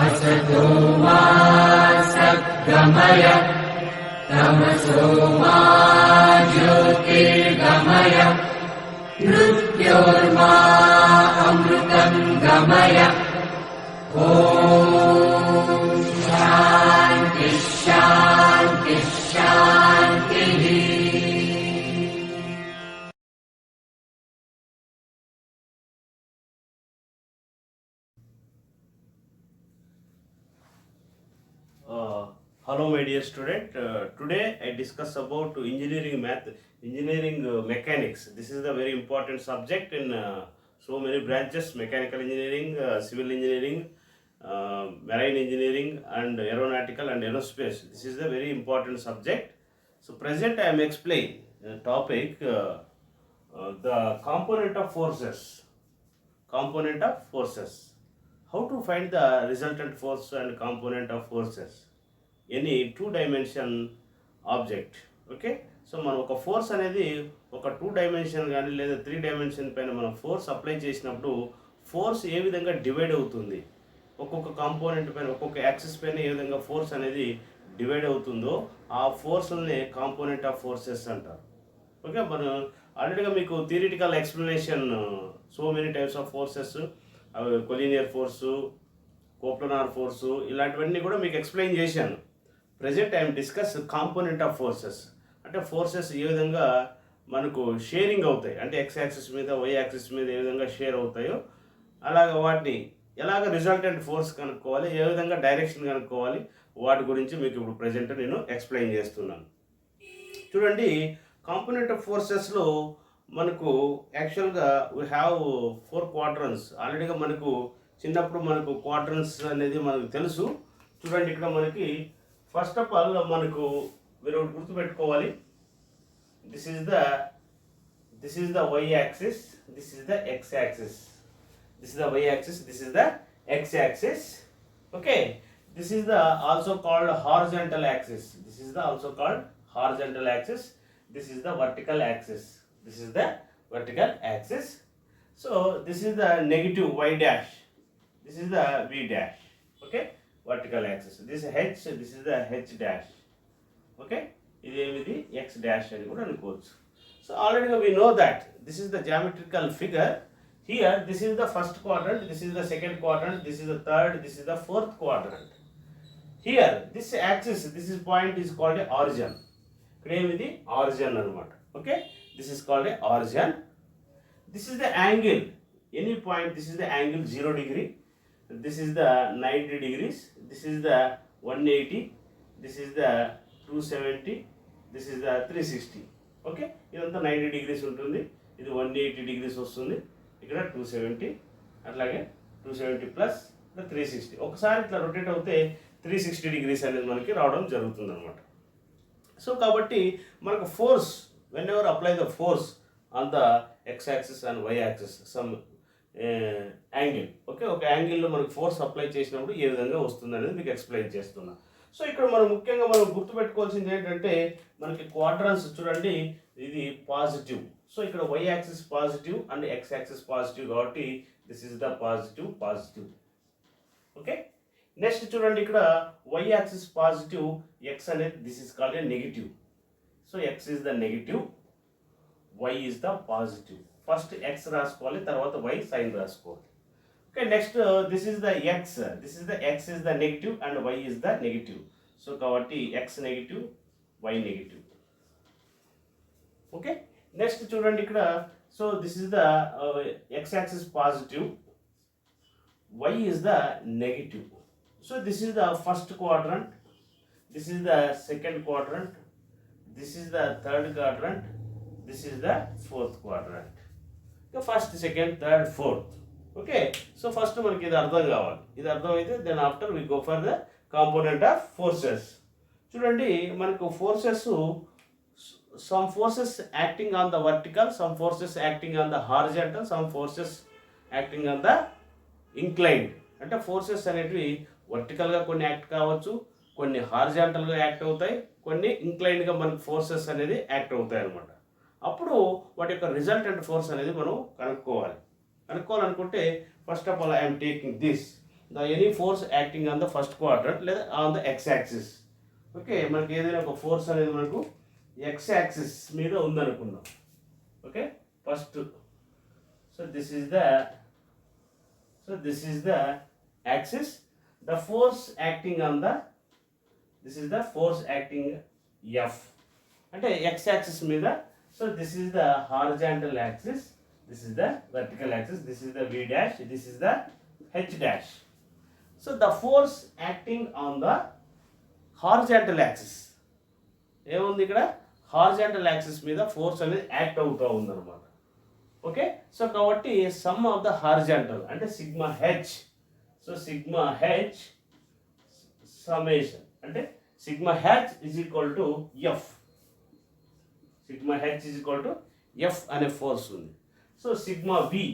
असतो मा सद्गमय तमसो मा ज्योतिर्गमय मृत्योर्मा अमृतं गमय। ॐ शान्ति शान्ति शान्तिः। Hello my dear student, today I discuss about engineering mechanics. This is the very important subject in so many branches: mechanical engineering, civil engineering, marine engineering, and aeronautical and aerospace. This is a very important subject. So present I am explaining the topic, the component of forces. How to find the resultant force and component of forces? Any two-dimension object. Okay, so మనం ఒక force అనేది ఒక 2 dimension కానీ లేదా 3 dimension పైన మనం force apply చేసినప్పుడు force ఏ విధంగా డివైడ్ అవుతుంది, ఒక్కొక్క కాంపోనెంట్ పైన ఒక్కొక్క యాక్సిస్ పైన ఏ విధంగా ఫోర్స్ అనేది డివైడ్ అవుతుందో ఆ ఫోర్స్ని కాంపోనెంట్ ఆఫ్ ఫోర్సెస్ అంటారు. ఓకే, మనం ఆల్రెడీగా మీకు theoretical explanation so many types of forces, collinear force, coplanar force, ఇలాంటివన్నీ కూడా మీకు ఎక్స్ప్లెయిన్ చేశాను. Present I'm discuss component of forces. అంటే ఫోర్సెస్ ఏ విధంగా మనకు షేరింగ్ అవుతాయి, అంటే ఎక్స్ యాక్సిస్ మీద వై యాక్సిస్ మీద ఏ విధంగా షేర్ అవుతాయో అలాగ వాటిని ఎలాగ రిజల్టెంట్ ఫోర్స్ కనుక్కోవాలి, ఏ విధంగా డైరెక్షన్ కనుక్కోవాలి, వాటి గురించి మీకు ఇప్పుడు ప్రజెంట్ నేను ఎక్స్ప్లెయిన్ చేస్తున్నాను. చూడండి, కాంపోనెంట్ ఆఫ్ ఫోర్సెస్లో మనకు యాక్చువల్గా వీ హ్యావ్ 4 క్వాడ్రన్స్. ఆల్రెడీగా మనకు చిన్నప్పుడు మనకు క్వాడ్రన్స్ అనేది మనకు తెలుసు. చూడండి, ఇక్కడ మనకి ఫస్ట్ ఆఫ్ ఆల్ మనకు మీరు ఒకటి గుర్తుపెట్టుకోవాలి. This is the Y axis, this is the X axis. This is the Y axis, this is the X axis. Okay, this is the also called horizontal axis. This is the also called horizontal axis. This is the vertical axis. This is the vertical axis. So this is the negative y dash. This is the v dash. Okay, vertical axis. This is h, this is the h dash. Okay, ఇది x dash అని కూడా అనుకోవచ్చు. So already we know that this is the geometrical figure. Here this is the first quadrant, this is the second quadrant, this is the third, this is the fourth quadrant. Here this axis, this is point is called a origin. ఇక్కడ ఏమిది origin అన్నమాట. Okay, this is called a origin. This is the angle. Any point, this is the angle 0 degree. This is the 90 degrees, this is the 180, this is the 270, this is the 360. Okay, ఇదంతా 90 degrees ఉంటుంది, ఇది 180 degrees వస్తుంది, ఇక్కడ 270, అట్లాగే 270 plus 360. ఒకసారి ఇట్లా rotate అవుతే 360 degrees అనేది మనకి రావడం జరుగుతుంది అనమాట. సో కాబట్టి మనకు force, whenever apply the force on the X axis and Y axis some angle. Okay, ఒక యాంగిల్లో మనకు ఫోర్స్ అప్లై చేసినప్పుడు ఏ విధంగా వస్తుంది అనేది మీకు ఎక్స్ప్లెయిన్ చేస్తున్నా. సో ఇక్కడ మనం ముఖ్యంగా మనం గుర్తుపెట్టుకోవాల్సింది ఏంటంటే మనకి క్వాడ్రన్స్ చూడండి, ఇది పాజిటివ్. సో ఇక్కడ y axis positive and x axis positive కాబట్టి this is the positive. Okay, next చూడండి, ఇక్కడ వై యాక్సిస్ పాజిటివ్, ఎక్స్ అనేది this is called a negative. So x is the negative, y is the positive. First x రాసుకోవాలి, తర్వాత y sign రాసుకోవాలి. Okay, next this is the x, x is the negative and y is the negative. So కాబట్టి x negative, y negative. Okay, next చూడండి ఇక్కడ, so this is the X axis positive, Y is the negative. So this is the first quadrant, this is the second quadrant, this is the third quadrant, this is the fourth quadrant. First, second, third, fourth. Okay, so first మనకి ఇది అర్థం కావాలి. ఇది అర్థమైతే then after we go for the component of forces. చూడండి, మనకు forces, some forces acting on the vertical, some forces acting on the horizontal, some forces acting on the inclined. అంటే forces అనేటివి వర్టికల్గా కొన్ని యాక్ట్ కావచ్చు, కొన్ని హారిజాంటల్గా యాక్ట్ అవుతాయి, కొన్ని ఇంక్లైన్డ్గా మనకు ఫోర్సెస్ అనేది యాక్ట్ అవుతాయి అన్నమాట. అప్పుడు వాటి యొక్క రిజల్టెంట్ ఫోర్స్ అనేది మనం కనుక్కోవాలి. కనుక్కోవాలనుకుంటే first of all I'm taking this the any force acting on the first quadrant లేదా on the X axis. Okay, మనకి ఏదైనా ఒక ఫోర్స్ అనేది మనకు ఎక్స్ యాక్సిస్ మీద ఉందనుకుందాం. Okay, first so this is the axis, the force acting on the this is the force acting F అంటే x axis మీద. So this is the horizontal axis, this is the vertical axis, this is the v dash, this is the h dash. So the force acting on the horizontal axis ఏముంది ఇక్కడ horizontal axis మీద force అనేది act అవుతూ ఉందన్నమాట. Okay, so కాబట్టి sum of the horizontal అంటే sigma H. So sigma h summation అంటే sigma H is equal to f. Sigma H is equal to f అనే ఫోర్స్ ఉంది. సో సిగ్మా వి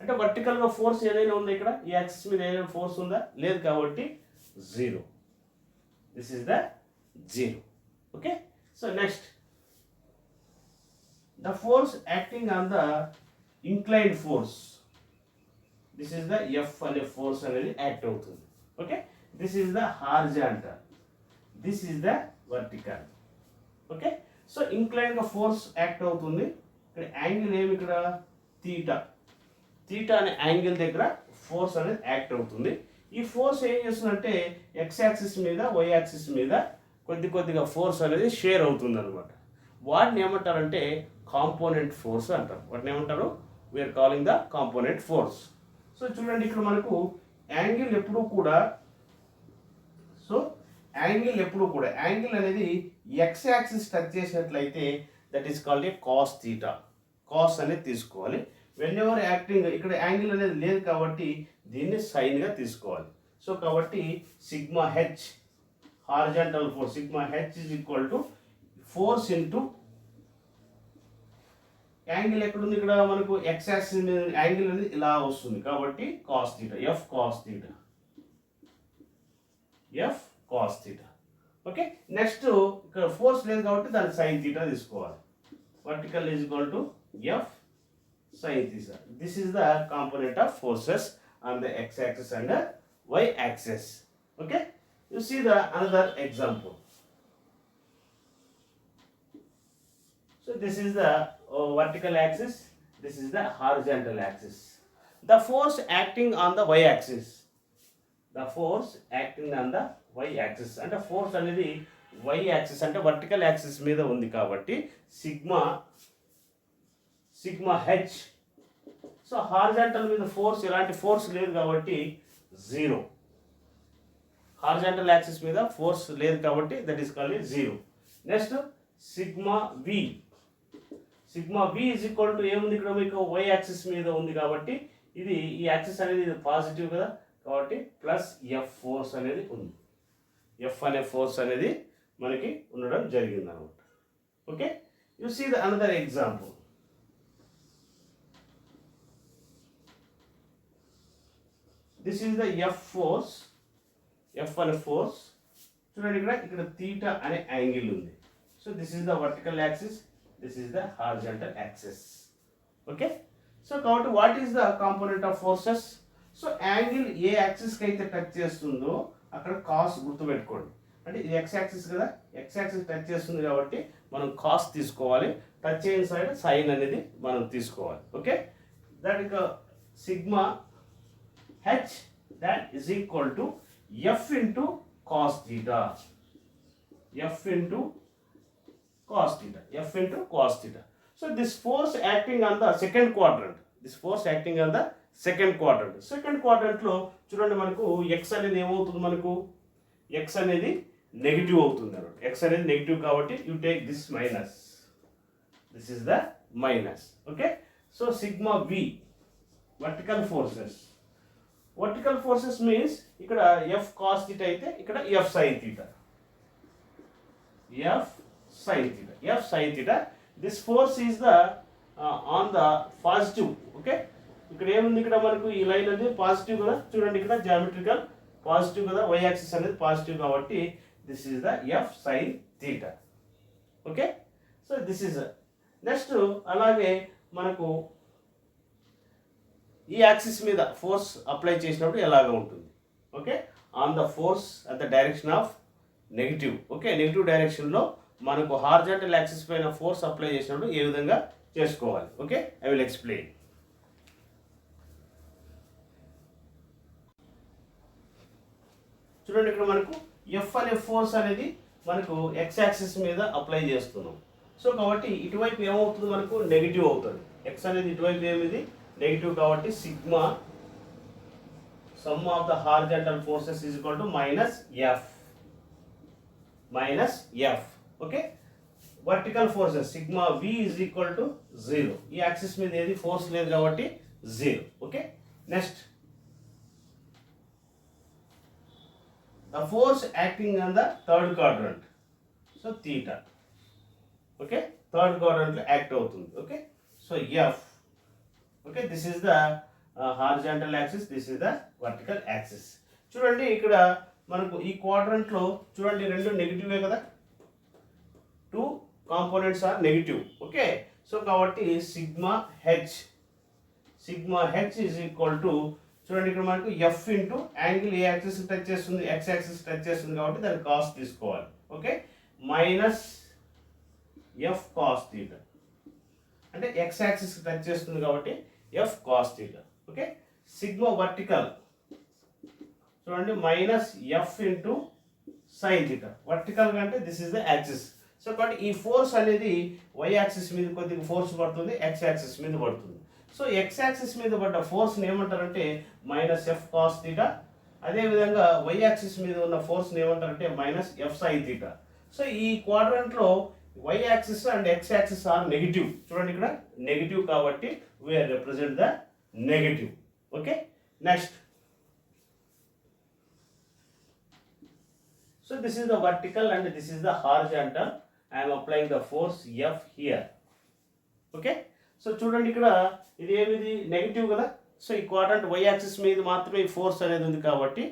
అంటే వర్టికల్గా ఫోర్స్ ఏదైనా ఉందా ఇక్కడ ఈ యాక్సిస్ మీద ఏదైనా ఫోర్స్ ఉందా? లేదు కాబట్టి zero. This is the zero. Okay, so next the force acting on the inclined force, this is the f అనే ఫోర్స్ అనేది యాక్ట్ అవుతుంది. Okay, this is the horizontal, this is the vertical. Okay, so ఇంక్లైన్గా force act అవుతుంది. ఇక్కడ angle ఏమి ఇక్కడ theta అనే angle దగ్గర ఫోర్స్ అనేది యాక్ట్ అవుతుంది. ఈ ఫోర్స్ ఏం చేస్తుందంటే ఎక్స్ యాక్సిస్ మీద వై యాక్సిస్ మీద కొద్దిగా ఫోర్స్ అనేది షేర్ అవుతుంది అనమాట. వాటిని ఏమంటారంటే కాంపోనెంట్ ఫోర్స్ అంటారు. వాటిని ఏమంటారు? We are calling the component force. So చూడండి ఇక్కడ మనకు యాంగిల్ ఎప్పుడూ కూడా యాంగిల్ అనేది ఎక్స్ యాక్సిస్ టచ్ చేసినట్లయితే that is called a cos theta. Cos అనేది తీసుకోవాలి. వెన్ ఎవర్ యాక్టింగ్ ఇక్కడ యాంగిల్ అనేది లేదు కాబట్టి దీన్ని సైన్గా తీసుకోవాలి. సో కాబట్టి sigma H horizontal force, sigma H is equal to force into angle ఎక్కడుంది ఇక్కడ మనకు ఎక్స్ యాక్సిస్ మీద యాంగిల్ అనేది ఇలా వస్తుంది కాబట్టి cos theta, F cos theta. Okay, next ఇక్కడ ఫోర్స్ లేదు కాబట్టి దాన్ని సైన్ థీటా తీసుకోవాలి. Vertical is equal to F sine theta. This is the component of forces on the X axis and Y axis. Okay, you see the another example. So this is the vertical axis, this is the horizontal axis. The force acting on the y axis, అంటే force అనేది y axis అంటే vertical axis మీద ఉంది కాబట్టి sigma H. So horizontal మీద force ఎలాంటి force లేదు కాబట్టి జీరో. హారిజాంటల్ యాక్సిస్ మీద ఫోర్స్ లేదు కాబట్టి that is called zero. Next sigma V is equal to ఏముంది ఇక్కడ మీకు వై యాక్సిస్ మీద ఉంది కాబట్టి ఇది ఈ యాక్సిస్ అనేది ఇది పాజిటివ్ కదా కాబట్టి ప్లస్ ఎఫ్ ఫోర్స్ అనేది ఉంది. ఎఫ్ అనే ఫోర్స్ అనేది మనకి ఉండడం జరిగింది అనమాట. Okay, you see the another example. This is the F force, F అనే ఫోర్స్. చూడండి ఇక్కడ థీటా అనే యాంగిల్ ఉంది. So this is the vertical axis, this is the horizontal axis. Okay, so కాబట్టి what is the component of forces? So angle ఏ axis కి అయితే touch చేస్తుందో అక్కడ కాస్ గుర్తుపెట్టుకోండి. అంటే ఇది ఎక్స్ యాక్సిస్ కదా, ఎక్స్ యాక్సిస్ టచ్ చేస్తుంది కాబట్టి మనం కాస్ తీసుకోవాలి. టచ్ అయిన సైడ్ సైన్ అనేది మనం తీసుకోవాలి. ఓకే, దట్ ఇక sigma H that is equal to F into cos theta. F into cos theta. So this force acting on the second quadrant. Second quadrant లో చూడండి మనకు x అనేది ఏమవుతుంది, మనకు x అనేది నెగిటివ్ అవుతుంది అన్నమాట. x అనేది నెగిటివ్ కాబట్టి you take this minus. This is the minus. Okay, so sigma v vertical forces means ఇక్కడ f cos theta అయితే ఇక్కడ f sin theta. F sin theta. This force is the on the positive. Okay, ఇక్కడ ఏముంది ఇక్కడ మనకు ఈ line అనేది positive కదా. చూడండి ఇక్కడ జామెట్రికల్ పాజిటివ్ కదా, y యాక్సిస్ అనేది పాజిటివ్ కాబట్టి this is the f sin theta. Okay, so this is next. అలాగే మనకు ఈ యాక్సిస్ మీద ఫోర్స్ అప్లై చేసినప్పుడు ఎలాగ ఉంటుంది. Okay, on the force at the direction of negative. Okay, negative డైరెక్షన్లో మనకు హార్జాంటల్ యాక్సిస్ పైన ఫోర్స్ అప్లై చేసినప్పుడు ఏ విధంగా చేసుకోవాలి. Okay, I will explain. చూడండి, ఇక్కడ మనకు ఎఫ్ అనే ఫోర్స్ అనేది మనకు ఎక్స్ యాక్సిస్ మీద అప్లై చేస్తున్నాం. సో కాబట్టి ఇటువైపు ఏమవుతుంది, మనకు నెగిటివ్ అవుతుంది. ఎక్స్ అనేది ఇటువైపు ఏమిది నెగిటివ్, కాబట్టి sigma sum of the horizontal forces is equal to minus F. Okay, vertical forces sigma V is equal to 0. ఈ యాక్సిస్ మీద ఏది ఫోర్స్ లేదు కాబట్టి 0. Okay, next the force acting on the third quadrant, so theta. Okay, third quadrant lo act avutundi. Okay, so F. Okay, this is the horizontal axis, this is the vertical axis. చూడండి, ఇక్కడ మనకు ఈ quadrant లో చూడండి రెండు నెగిటివే కదా, 2 components are negative. Okay, so కాబట్టి sigma H is equal to, చూడండి ఇక్కడ మనకు ఎఫ్ ఇంటూ యాంగిల్ ఏ యాక్సిస్ టచ్ చేస్తుంది, ఎక్స్ యాక్సిస్ టచ్ చేస్తుంది కాబట్టి దాని కాస్ తీసుకోవాలి. Okay, minus f cos theta, అంటే ఎక్స్ యాక్సిస్ టచ్ చేస్తుంది కాబట్టి f cos theta. Okay, sigma vertical చూడండి minus f into sine theta. Vertical అంటే this is the axis. So కాబట్టి ఈ ఫోర్స్ అనేది వై యాక్సిస్ మీద కొద్దిగా ఫోర్స్ పడుతుంది, ఎక్స్ యాక్సిస్ మీద పడుతుంది. సో ఎక్స్ యాక్సిస్ మీద పడ్డ ఫోర్స్ని ఏమంటారంటే మైనస్ ఎఫ్ కాస్ థీటా. అదేవిధంగా వై యాక్సిస్ మీద ఉన్న ఫోర్స్ని ఏమంటారంటే minus F sine theta. So ఈ క్వాడ్రంట్లో y axis and x axis are negative. చూడండి ఇక్కడ నెగిటివ్ కాబట్టి we are represent the negative. Okay, next, so this is the vertical and this is the horizontal. I'm applying the force f here. Okay, so చూడండి ఇక్కడ ఇది ఏమిది negative కదా. So ఈ quadrant why axis మీద మాత్రమే ఈ ఫోర్స్ అనేది ఉంది కాబట్టి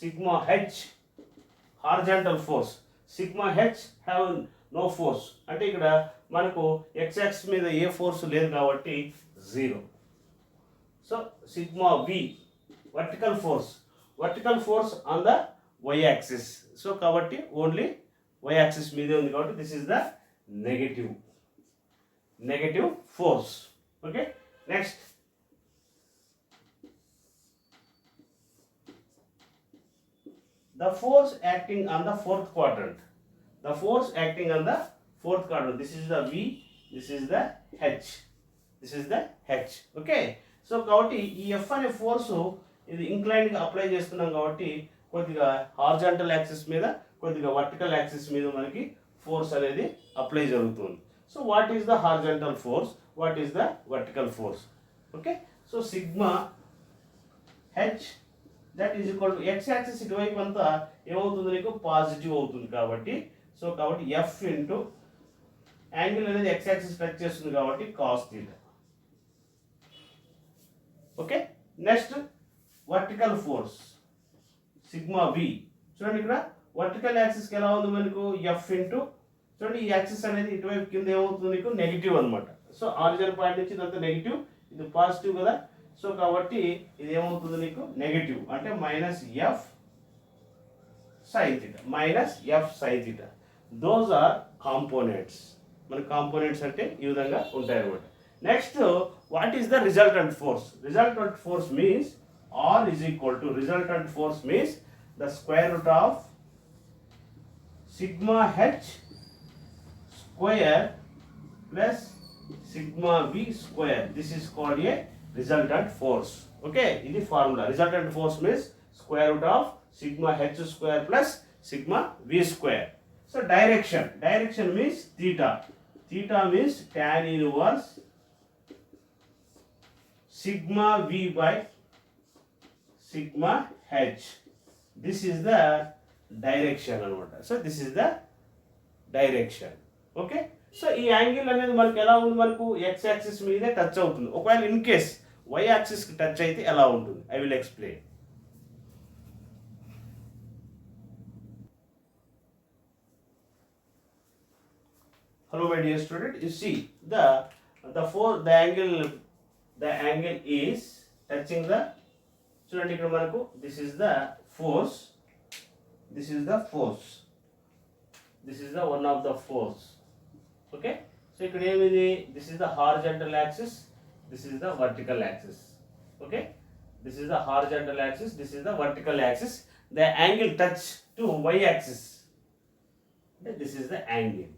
sigma H horizontal force, sigma H have no force, అంటే ఇక్కడ మనకు ఎక్స్ యాక్సిస్ మీద ఏ ఫోర్స్ లేదు కాబట్టి 0. So sigma V vertical force on the Y axis. So కాబట్టి ఓన్లీ వై యాక్సిస్ మీదే ఉంది కాబట్టి this is the negative force. Okay, next, the force acting on the fourth quadrant, this is the V, this is the H. Okay, so కాబట్టి ఈ F అనే force ఇది inclined గా apply చేస్తున్నాం కాబట్టి కొద్దిగా హారిజాంటల్ యాక్సిస్ మీద కొద్దిగా వర్టికల్ యాక్సిస్ మీద మనకి ఫోర్స్ అనేది అప్లై జరుగుతుంది. So what is the horizontal force? What is the vertical force? Okay, so sigma h that is equal to x axis ఇటువైపు అంతా ఏమవుతుంది నీకు పాజిటివ్ అవుతుంది కాబట్టి, సో కాబట్టి f ఇంటూ యాంగిల్ అనేది x యాక్సిస్ టచ్ చేస్తుంది కాబట్టి cos theta. Okay, next vertical force sigma v. చూడండి ఇక్కడ వర్టికల్ యాక్సిస్కి ఎలా ఉంది మనకు f ఇంటూ, చూడండి ఈ యాక్సిస్ అనేది ఇటువైపు కింద ఏమవుతుంది నీకు నెగిటివ్ అనమాట. సో ఆరిజిన్ పాయింట్ నుంచి ఇదంతా నెగిటివ్, ఇది పాజిటివ్ కదా. సో కాబట్టి ఇది ఏమవుతుంది నీకు నెగిటివ్, అంటే minus F sine theta. Those are components. మన కాంపోనెంట్స్ అంటే ఈ విధంగా ఉంటాయి అనమాట. Next, what is the resultant force? Resultant force means R is equal to, resultant force means the square root of sigma H square plus sigma v square. This is called a resultant force. Okay, this is formula. Resultant force means square root of sigma h square plus sigma v square. So direction means theta means tan inverse sigma v by sigma h. This is the direction anamata. So this is the direction. Okay, so ఈ angle అనేది మనకు ఎలా ఉంది, మనకు X axis మీదే touch అవుతుంది. ఒకవేళ in case why యాక్సిస్కి touch అయితే ఎలా ఉంటుంది, I will explain. Hello my dear student, you see the the angle is touching the, చూడండి ఇక్కడ మనకు this is the force, this is the force, this is the one of the force. Okay, so ఇక్కడ ఏమిది, this is the horizontal axis, this is the vertical axis. Okay, this is the horizontal axis, this is the vertical axis. The angle touch to y axis. Okay, this is the angle,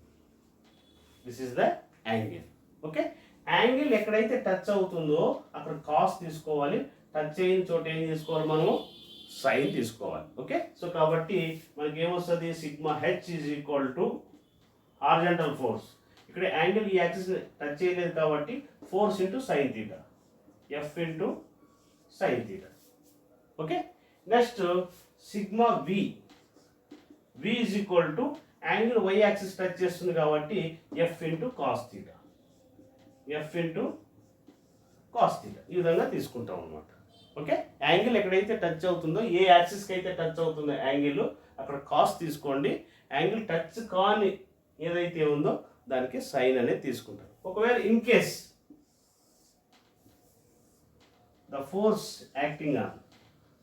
this is the angle. Okay, angle ఎక్కడైతే touch అవుతుందో అక్కడ cos తీసుకోవాలి, touch అయిన చోట ఏం తీసుకోవాలి మనము, sign తీసుకోవాలి. ఓకే, సో కాబట్టి మనకి ఏమొస్తుంది, sigma H is equal to horizontal force. ఇక్కడ యాంగిల్ ఈ యాక్సిస్ టచ్ చేయలేదు కాబట్టి force into sine theta, F into sine theta. Okay, next sigma V, V is equal to angle Y axis touch చేస్తుంది కాబట్టి F into cos theta, F into cos theta, ఈ విధంగా తీసుకుంటాం అన్నమాట. Okay, angle ఎక్కడైతే touch అవుతుందో, ఏ యాక్సిస్కి అయితే touch అవుతుందో యాంగిల్ అక్కడ కాస్ తీసుకోండి, యాంగిల్ టచ్ కాని ఏదైతే ఉందో దానికి సైన్ అనేది తీసుకుంటారు. ఒకవేళ in case the force acting on,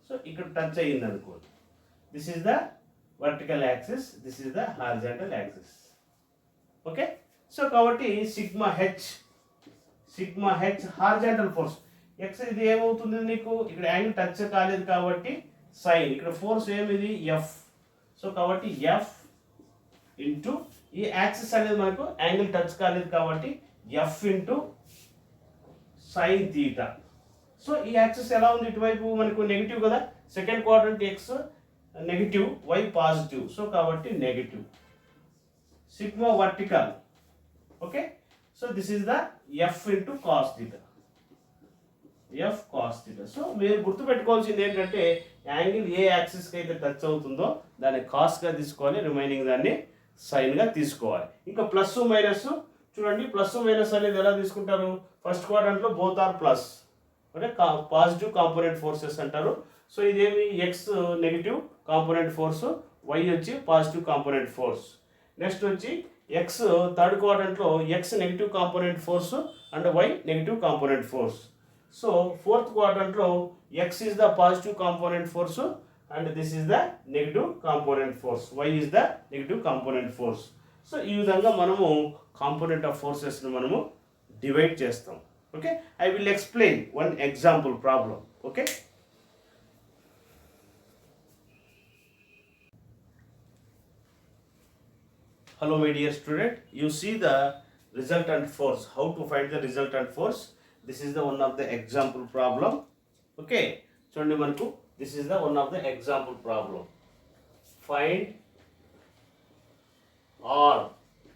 so ఇక్కడ టచ్ అయ్యింది అనుకోండి, this is the vertical axis, this is the horizontal axis. Okay, so కాబట్టి sigma H horizontal force x, ఇది ఏమవుతుంది నీకు, ఇక్కడ యాంగిల్ టచ్ కాలేదు కాబట్టి సైన్, ఇక్కడ ఫోర్స్ ఏమిది ఎఫ్, సో కాబట్టి ఎఫ్ ఇంటూ ఈ యాక్సిస్ అనేది మనకు యాంగిల్ టచ్ కాలేదు కాబట్టి F into sine theta. So ఈ యాక్సిస్ ఎలా ఉంది, ఇటువైపు మనకు నెగిటివ్ కదా, second quadrant x negative, y positive, so కాబట్టి negative. Sigma vertical. Okay, so this is the f into cos theta, F cos theta. So మీరు గుర్తుపెట్టుకోవాల్సింది ఏంటంటే యాంగిల్ ఏ యాక్సిస్కి అయితే టచ్ అవుతుందో దాన్ని కాస్గా తీసుకోవాలి, రిమైనింగ్ దాన్ని సైన్గా తీసుకోవాలి. ఇంకా ప్లస్ మైనస్ చూడండి, ప్లస్ మైనస్ అనేది ఎలా తీసుకుంటారు, ఫస్ట్ క్వాడ్రంట్లో బోత్ ఆర్ ప్లస్, అంటే పాజిటివ్ కాంపోనెంట్ ఫోర్సెస్ అంటారు. సో ఇదేమి x negative component force, y వచ్చి పాజిటివ్ కాంపోనెంట్ ఫోర్స్. నెక్స్ట్ వచ్చి ఎక్స్ థర్డ్ క్వాడ్రంట్లో x negative component force and y negative component force. So fourth క్వాడ్రంట్లో x is the positive component force and this is the negative component force, y is the negative component force. So ఈ విధంగా మనము component of ఫోర్సెస్ని మనము divide చేస్తాం. Okay, I will explain one example problem. Okay, hello my dear student, you see the resultant force, how to find the resultant force. This is the one of the example problem. Okay, చూడండి మనకు this is the one of the example problem. Find r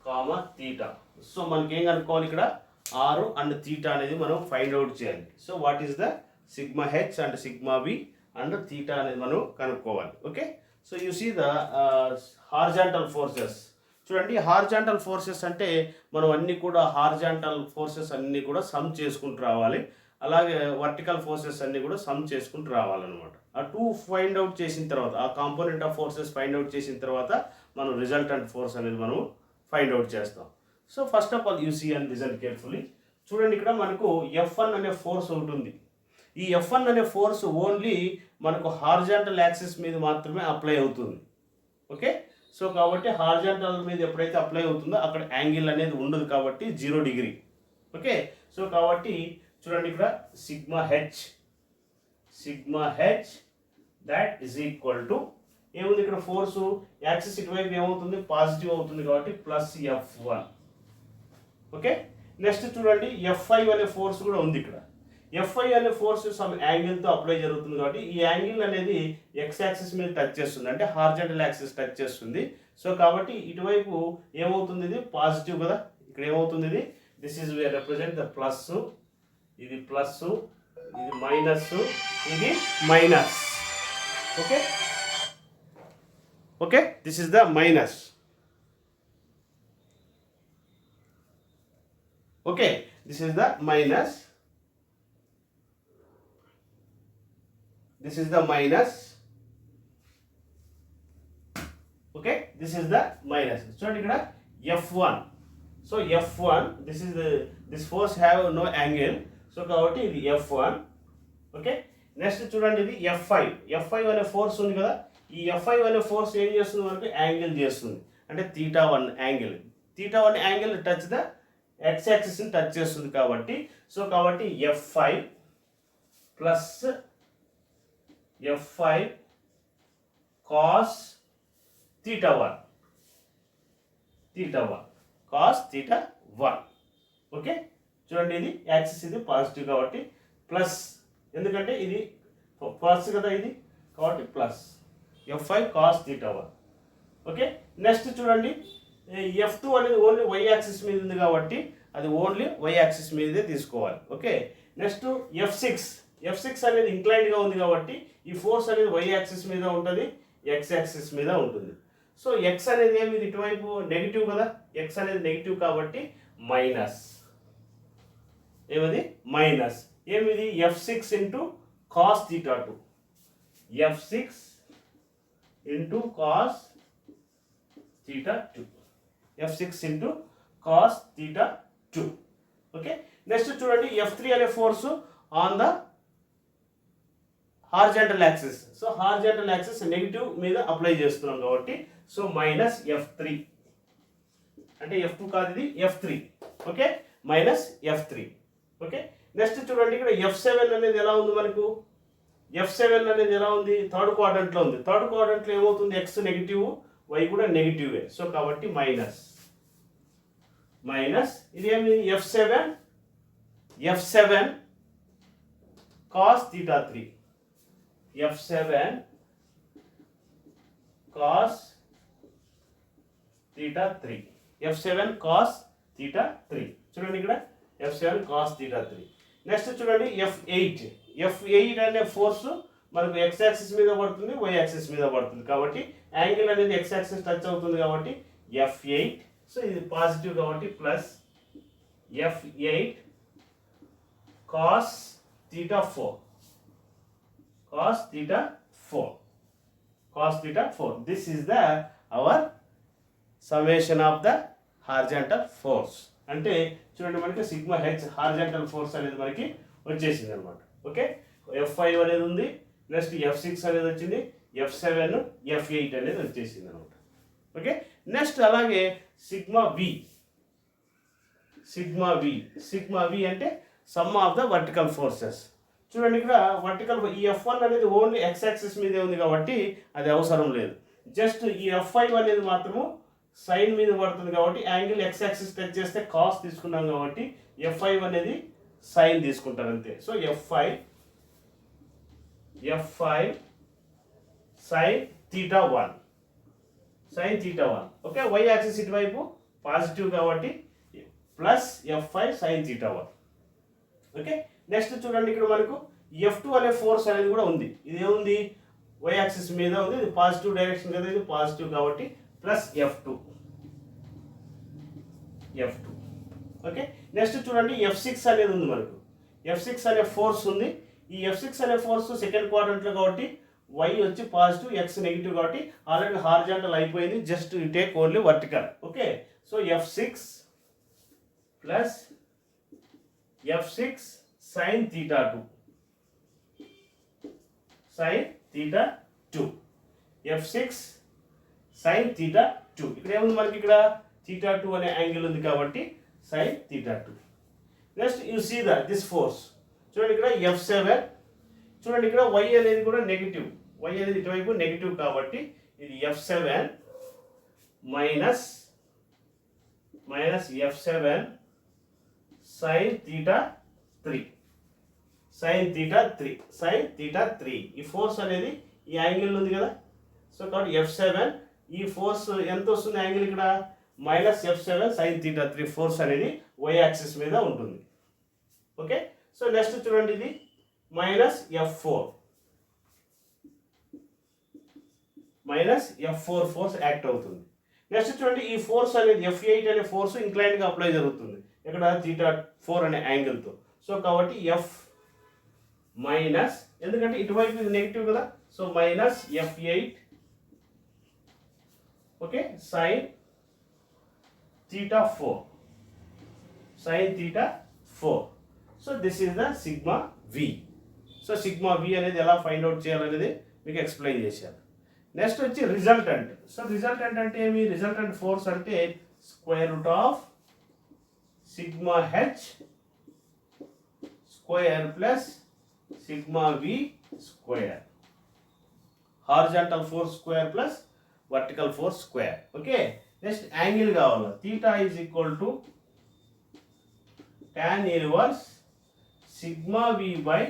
comma theta. So మనకి ఏం కనుక్కోవాలి, ఇక్కడ r and theta అనేది మనం find out చేయాలి. So what is the sigma H and sigma V and theta అనేది మనం కనుక్కోవాలి. Okay, so you see the horizontal forces. చూడండి, హారిజాంటల్ ఫోర్సెస్ అంటే మనం అన్నీ కూడా హారిజాంటల్ ఫోర్సెస్ అన్నీ కూడా సమ్ చేసుకుంటూ రావాలి, అలాగే వర్టికల్ ఫోర్సెస్ అన్నీ కూడా సమ్ చేసుకుంటూ రావాలన్నమాట. ఆ టూ ఫైండ్ అవుట్ చేసిన తర్వాత, ఆ component of forces find out చేసిన తర్వాత మనం రిజల్టెంట్ ఫోర్స్ అనేది మనం ఫైండ్ అవుట్ చేస్తాం. So first of all you see and listen carefully. చూడండి, ఇక్కడ మనకు F1 అనే ఫోర్స్ ఉంటుంది. ఈ F1 అనే ఫోర్స్ ఓన్లీ మనకు హారిజాంటల్ యాక్సిస్ మీద మాత్రమే అప్లై అవుతుంది. ఓకే, సో కాబట్టి హారిజాంటల్ మీద ఎప్పుడైతే అప్లై అవుతుందో అక్కడ యాంగిల్ అనేది ఉండదు కాబట్టి 0 డిగ్రీ. ఓకే, సో కాబట్టి చూడండి, ఇక్కడ sigma H that is equal to ఏముంది, ఇక్కడ ఫోర్స్ యాక్సిస్ ఇటువైపు ఏమవుతుంది, పాజిటివ్ అవుతుంది కాబట్టి ప్లస్ F1. ఓకే, నెక్స్ట్ చూడండి, F5 అనే ఫోర్స్ కూడా ఉంది. ఇక్కడ F5 అనే ఫోర్స్ సమ్ యాంగిల్తో అప్లై జరుగుతుంది కాబట్టి ఈ యాంగిల్ అనేది ఎక్స్ యాక్సిస్ మీద టచ్ చేస్తుంది, అంటే హారిజాంటల్ యాక్సిస్ టచ్ చేస్తుంది. సో కాబట్టి ఇటువైపు ఏమవుతుంది, ఇది పాజిటివ్ కదా, ఇక్కడ ఏమవుతుంది, ఇది this is we represent the plus, ఇది ప్లస్, ఇది మైనస్, ఇది minus. Okay, okay, this is the minus. Okay, this is the minus, this is the minus. Okay, this is the minus. చూడండి, ఇక్కడ F1 so F1 this force have no angle. So కాబట్టి ఇది F1. Okay, next చూడండి ఇది F5 అనే force ఉంది కదా. ఈ F5 అనే ఫోర్స్ ఏం చేస్తుంది మనకి యాంగిల్ చేస్తుంది, అంటే θ1 యాంగిల్ టచ్ ద ఎక్స్ యాక్సిస్ని టచ్ చేస్తుంది కాబట్టి కాబట్టి F5 plus F5 cos θ1 cos θ1. Okay, చూడండి ఇది యాక్సిస్ ఇది పాజిటివ్ కాబట్టి ప్లస్, ఎందుకంటే ఇది ప్లస్ కదా ఇది, కాబట్టి plus F5 cos θ1. Okay, next చూడండి F2 అనేది ఓన్లీ వై యాక్సిస్ మీద ఉంది కాబట్టి అది ఓన్లీ వై యాక్సిస్ మీదే తీసుకోవాలి. ఓకే, నెక్స్ట్ F6 అనేది ఇంక్లైన్డ్గా ఉంది కాబట్టి ఈ ఫోర్స్ అనేది వై యాక్సిస్ మీద ఉంటుంది, ఎక్స్ యాక్సిస్ మీద ఉంటుంది. సో ఎక్స్ అనేది ఏమి ఇటువైపు నెగిటివ్ కదా, ఎక్స్ అనేది నెగిటివ్ కాబట్టి మైనస్ ఏమిది F6 into cos θ2 F6 into cos θ2 F6 into cos θ2. Okay, next చూడండి F3 అనే force on the horizontal axis. So horizontal axis negative మీద అప్లై చేస్తున్నాం కాబట్టి సో మైనస్ F3, అంటే F2 కాదు ఇది F3. Okay, minus F3. Okay, next చూడండి ఇక్కడ F7 అనేది ఎలా ఉంది మనకు, F7 అనేది ఎలా ఉంది, థర్డ్ క్వాడ్రంట్లో ఉంది. థర్డ్ క్వాడ్రంట్లో ఏమవుతుంది, ఎక్స్ నెగిటివ్ వై కూడా నెగిటివే. సో కాబట్టి మైనస్ ఇది ఏమి F7 కాస్ θ3 F7 కాస్ θ3 చూడండి ఇక్కడ F7 కాస్ θ3. నెక్స్ట్ చూడండి F8 అనే ఫోర్స్ మనకు ఎక్స్ యాక్సిస్ మీద పడుతుంది, వై యాక్సిస్ మీద పడుతుంది కాబట్టి యాంగిల్ అనేది ఎక్స్ యాక్సిస్ టచ్ అవుతుంది కాబట్టి F8. సో ఇది పాజిటివ్ కాబట్టి plus F8 cos θ4 this is the our summation of the horizontal force. అంటే చూడండి మనకి సిగ్మా హెచ్ హార్జెంటల్ ఫోర్స్ అనేది మనకి వచ్చేసింది అనమాట. ఓకే, F5 అనేది ఉంది, నెక్స్ట్ F6 అనేది వచ్చింది, F7 F8 అనేది వచ్చేసింది అనమాట. ఓకే, నెక్స్ట్ అలాగే సిగ్మా వి అంటే some of the vertical forces. చూడండి ఇక్కడ వర్టికల్ ఈ F1 అనేది ఓన్లీ ఎక్స్ యాక్సిస్ మీదే ఉంది కాబట్టి అది అవసరం లేదు. జస్ట్ ఈ F5 అనేది మాత్రము సైన్ మీద పడుతుంది కాబట్టి యాంగిల్ ఎక్స్ యాక్సిస్ టచ్ చేస్తే కాస్ తీసుకున్నాం కాబట్టి F5 అనేది సైన్ తీసుకుంటారు అంతే. So F5 sine θ1 okay, y axis ఇటువైపు పాజిటివ్ కాబట్టి plus F5 sine θ1. Okay, next చూడండి ఇక్కడ మనకు F2 అనే ఫోర్స్ అనేది కూడా ఉంది. ఇది ఏముంది, వై యాక్సిస్ మీద ఉంది, ఇది పాజిటివ్ డైరెక్షన్ కదా, ఇది పాజిటివ్ కాబట్టి ప్లస్ F2. ఓకే, నెక్స్ట్ చూడండి F6 అనేది ఉంది మనకు, F6 అనే ఫోర్స్ ఉంది. ఈ F6 అనే ఫోర్స్ సెకండ్ క్వాడ్రంట్లో కాబట్టి వై వచ్చి పాజిటివ్, ఎక్స్ నెగిటివ్ కాబట్టి ఆల్రెడీ హార్జాంటల్ అయిపోయింది, just you take only vertical. Okay, so F6 plus F6 sine θ2 F6 sine θ2. ఇక్కడ ఏముంది మనకి, ఇక్కడ θ2 అనే యాంగిల్ ఉంది కాబట్టి sine θ2. Next you see this force, చూడండి ఇక్కడ F7, చూడండి ఇక్కడ y అనేది కూడా నెగిటివ్, y అనేది ఇటువైపు నెగిటివ్ కాబట్టి ఇది F7 మైనస్ F7 సైన్ θ3 ఈ ఫోర్స్ అనేది ఈ యాంగిల్ ఉంది కదా. సో కాబట్టి F7 ఈ ఫోర్స్ ఎంత వస్తుంది యాంగిల్ ఇక్కడ, మైనస్ F7 సైన్ θ3 ఫోర్స్ అనేది వై యాక్సిస్ మీద ఉంటుంది. ఓకే, సో నెక్స్ట్ చూడండి ఇది మైనస్ F4 ఫోర్స్ యాక్ట్ అవుతుంది. నెక్స్ట్ చూడండి ఈ ఫోర్స్ అనేది F8 అనే ఫోర్స్ ఇంక్లైన్గా అప్లై జరుగుతుంది ఇక్కడ θ4 అనే యాంగిల్తో. సో కాబట్టి F మైనస్, ఎందుకంటే ఇటువైపు ఇది నెగిటివ్ కదా, so minus F8 okay sine θ4 sin theta 4. So this is the sigma v. So sigma v అనేది ఎలా ఫైండ్ అవుట్ చేయాలనేది మీకు ఎక్స్ప్లెయిన్ చేశాను. నెక్స్ట్ వచ్చి రిజల్టెంట్. సో రిజల్టెంట్ అంటే ఏమి? రిజల్టెంట్ ఫోర్స్ అంటే square root of sigma h square plus sigma v square. Horizontal force square plus vertical force square. Okay, next angle కావాలి. Theta is equal to tan inverse sigma we by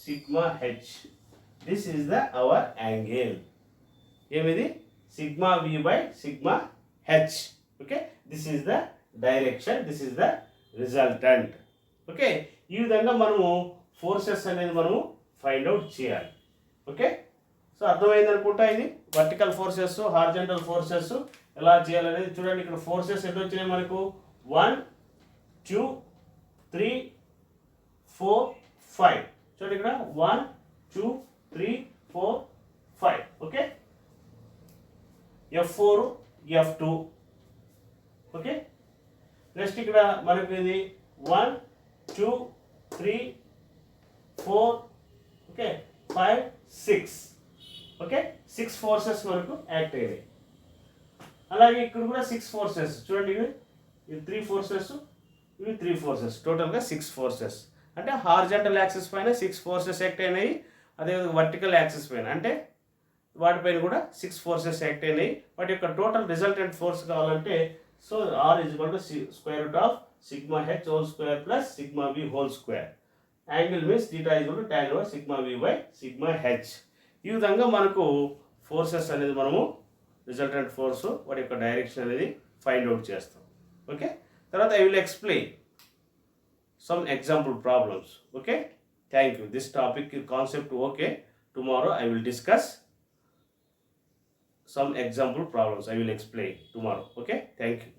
sigma h. This is the our angle. ఏమిది? Sigma we by sigma h. Okay, this is the direction, this is the resultant. Okay, ఈ విధంగా మనము forces అనేది మనము find out చేయాలి. Okay, so అర్థమైంది అనుకుంటా. ఇది వర్టికల్ ఫోర్సెస్, హారిజాంటల్ ఫోర్సెస్ ఎలా చేయాలనేది చూడండి. ఇక్కడ ఫోర్సెస్ ఎన్ని వచ్చినాయి మనకు? 1 2 3 4 5. చూడండి ఇక్కడ 1 2 3 4 5. Okay, F4 F2. Okay, next ఇక్కడ మనకు ఇది 1 2 3 4 ఓకే 5 6. ఓకే, 6 ఫోర్సెస్ మనకు యాక్ట్ అయ్యాయి. అలాగే ఇక్కడ కూడా 6 ఫోర్సెస్ చూడండి. ఇవి 3 ఫోర్సెస్, ఇవి 3 ఫోర్సెస్, టోటల్గా 6 ఫోర్సెస్. అంటే హారిజాంటల్ యాక్సిస్ పైన 6 ఫోర్సెస్ యాక్ట్ అయినాయి. అదేవిధంగా వర్టికల్ యాక్సిస్ పైన అంటే వాటిపైన కూడా 6 ఫోర్సెస్ యాక్ట్ అయినాయి. వాటి యొక్క టోటల్ రిజల్టెంట్ ఫోర్స్ కావాలంటే so R is equal to square root of sigma H whole square plus sigma V whole square. Angle means theta is equal to tan inverse sigma we by sigma H. ఈ విధంగా మనకు forces అనేది మనము resultant force వాటి యొక్క direction అనేది find out చేస్తాం. Okay, తర్వాత I will explain some example problems. Okay, thank you. This topic concept okay. Tomorrow I will discuss some example problems. I will explain tomorrow. Okay, thank you.